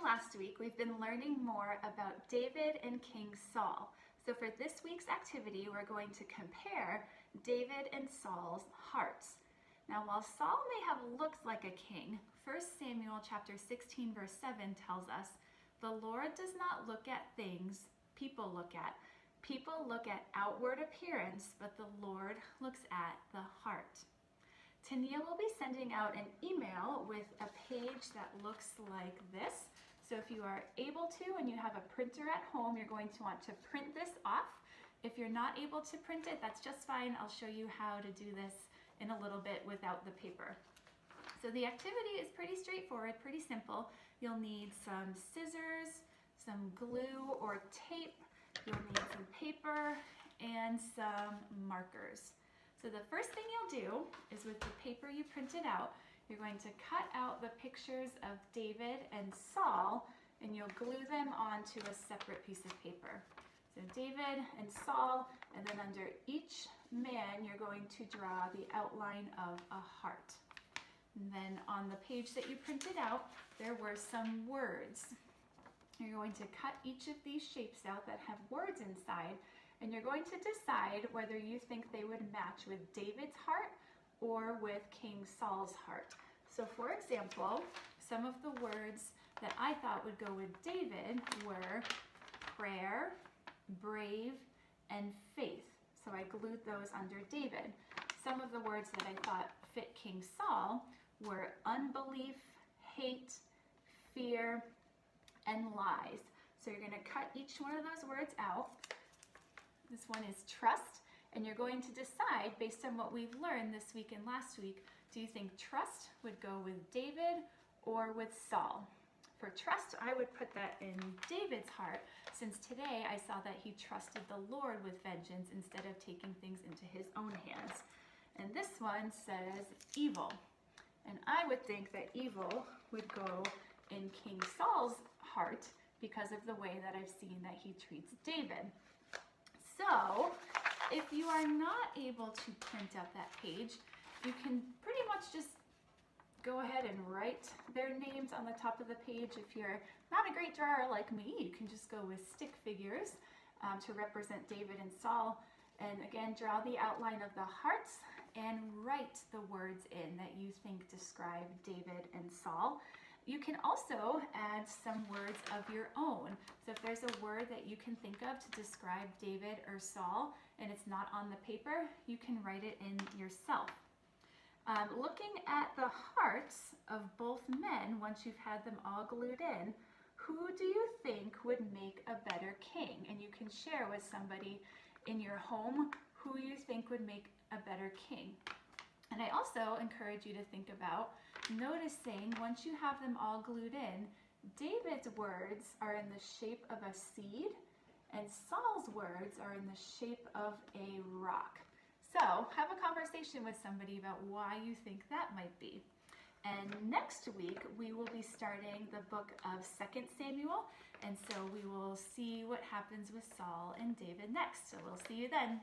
last week, we've been learning more about David and King Saul. So for this week's activity, we're going to compare David and Saul's hearts. Now, while Saul may have looked like a king, 1 Samuel chapter 16 verse 7 tells us, "The Lord does not look at things people look at. People look at outward appearance, but the Lord looks at the heart." Tania will be sending out an email with a page that looks like this. So if you are able to and you have a printer at home, you're going to want to print this off. If you're not able to print it, that's just fine. I'll show you how to do this in a little bit without the paper. So the activity is pretty straightforward, pretty simple. You'll need some scissors, some glue or tape. You'll need some paper and some markers. So the first thing you'll do is with the paper you printed out, you're going to cut out the pictures of David and Saul and you'll glue them onto a separate piece of paper. So David and Saul, and then under each man you're going to draw the outline of a heart. And then on the page that you printed out, there were some words. You're going to cut each of these shapes out that have words inside, and you're going to decide whether you think they would match with David's heart or with King Saul's heart. So for example, some of the words that I thought would go with David were prayer, brave, and faith. So I glued those under David. Some of the words that I thought fit King Saul were unbelief, hate, fear, and lies. So you're going to cut each one of those words out. This one is trust, and you're going to decide based on what we've learned this week and last week, do you think trust would go with David or with Saul? For trust, I would put that in David's heart, since today I saw that he trusted the Lord with vengeance instead of taking things into his own hands. And this one says evil, and I would think that evil would go in King Saul's heart because of the way that I've seen that he treats David. So if you are not able to print out that page, you can pretty much just go ahead and write their names on the top of the page. If you're not a great drawer like me, you can just go with stick figures to represent David and Saul. And again, draw the outline of the hearts and write the words in that you think describe David and Saul. You can also add some words of your own. So if there's a word that you can think of to describe David or Saul and it's not on the paper, you can write it in yourself. Looking at the hearts of both men, once you've had them all glued in, who do you think would make a better king? And you can share with somebody in your home who you think would make a better king. And I also encourage you to think about noticing, once you have them all glued in, David's words are in the shape of a seed and Saul's words are in the shape of a rock. So have a conversation with somebody about why you think that might be. And next week we will be starting the book of 2 Samuel, and so we will see what happens with Saul and David next. So we'll see you then.